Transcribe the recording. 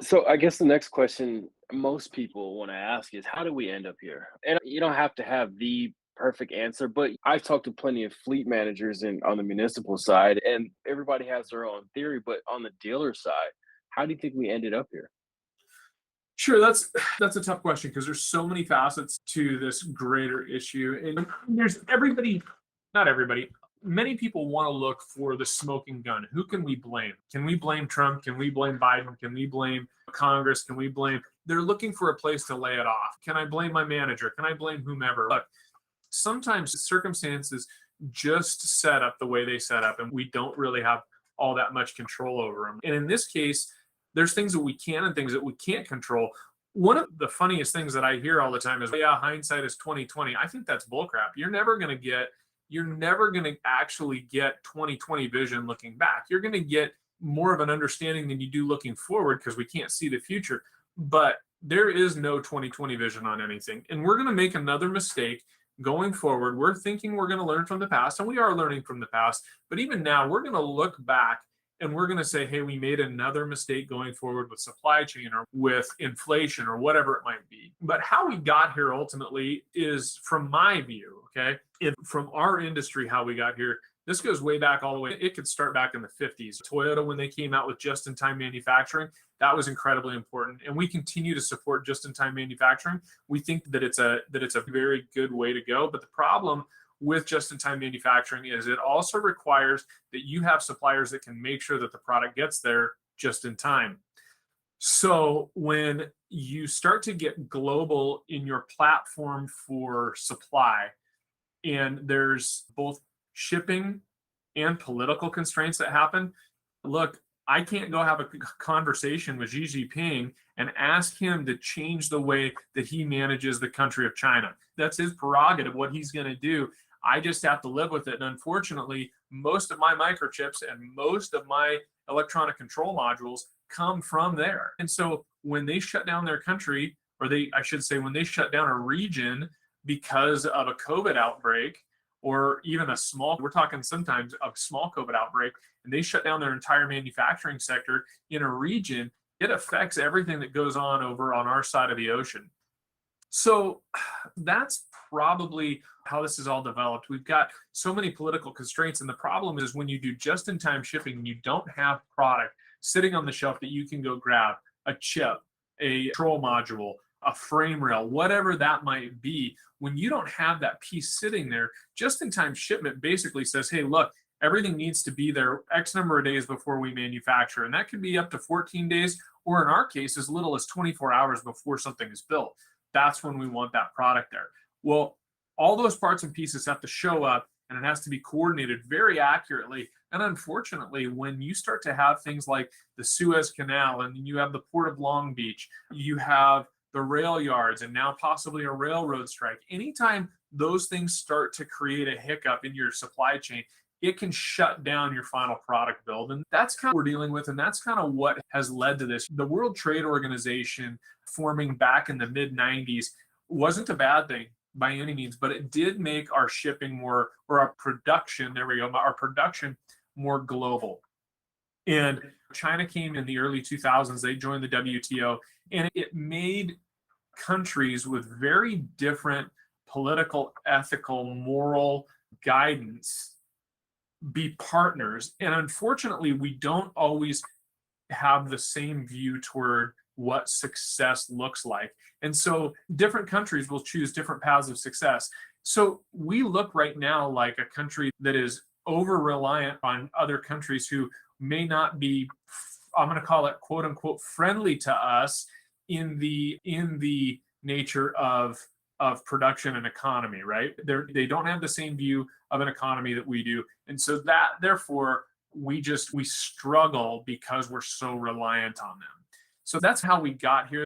So I guess the next question most people want to ask is how do we end up here? And you don't have to have the perfect answer, but I've talked to plenty of fleet managers in on the municipal side and everybody has their own theory, but on the dealer side, how do you think we ended up here? Sure, that's a tough question because there's so many facets to this greater issue, and there's everybody, not everybody. Many people want to look for the smoking gun. Who can we blame? Can we blame Trump? Can we blame Biden? Can we blame Congress? Can we blame? They're looking for a place to lay it off. Can I blame my manager? Can I blame whomever? Look, sometimes circumstances just set up the way they set up, and we don't really have all that much control over them. And in this case, there's things that we can and things that we can't control. One of the funniest things that I hear all the time is, "Yeah, hindsight is 2020." I think that's bullcrap. You're never going to actually get 2020 vision looking back. You're going to get more of an understanding than you do looking forward because we can't see the future. But there is no 2020 vision on anything, and we're going to make another mistake going forward. We're thinking we're going to learn from the past, and we are learning from the past. But even now, we're going to look back and we're going to say, hey, we made another mistake going forward with supply chain or with inflation or whatever it might be. But how we got here ultimately is, from my view, okay, from our industry, how we got here, this goes way back all the way. It could start back in the 50s. Toyota, when they came out with just-in-time manufacturing, that was incredibly important. And we continue to support just-in-time manufacturing. We think that it's a very good way to go. But the problem with just-in-time manufacturing is it also requires that you have suppliers that can make sure that the product gets there just in time. So when you start to get global in your platform for supply, and there's both shipping and political constraints that happen, look, I can't go have a conversation with Xi Jinping and ask him to change the way that he manages the country of China. That's his prerogative, what he's going to do. I just have to live with it. And unfortunately, most of my microchips and most of my electronic control modules come from there. And so when they shut down their country, I should say, when they shut down a region because of a COVID outbreak, or even we're talking sometimes a small COVID outbreak, and they shut down their entire manufacturing sector in a region, it affects everything that goes on over on our side of the ocean. So that's probably how this is all developed. We've got so many political constraints. And the problem is when you do just in time shipping, you don't have product sitting on the shelf that you can go grab a chip, a control module, a frame rail, whatever that might be. When you don't have that piece sitting there, just in time shipment basically says, hey, look, everything needs to be there X number of days before we manufacture. And that could be up to 14 days, or in our case, as little as 24 hours before something is built. That's when we want that product there. Well, all those parts and pieces have to show up, and it has to be coordinated very accurately. And unfortunately, when you start to have things like the Suez Canal, and you have the Port of Long Beach, you have the rail yards, and now possibly a railroad strike, anytime those things start to create a hiccup in your supply chain, it can shut down your final product build. And that's kind of what we're dealing with. And that's kind of what has led to this. The World Trade Organization forming back in the mid 90s wasn't a bad thing by any means, but it did make our shipping more, or our production, there we go, our production more global. And China came in the early 2000s, they joined the WTO, and it made countries with very different political, ethical, moral guidance be partners. And unfortunately, we don't always have the same view toward what success looks like. And so different countries will choose different paths of success. So we look right now like a country that is over reliant on other countries who may not be, I'm going to call it quote unquote, friendly to us in the nature of production and economy, right? They don't have the same view of an economy that we do. And so that, therefore, we struggle because we're so reliant on them. So that's how we got here.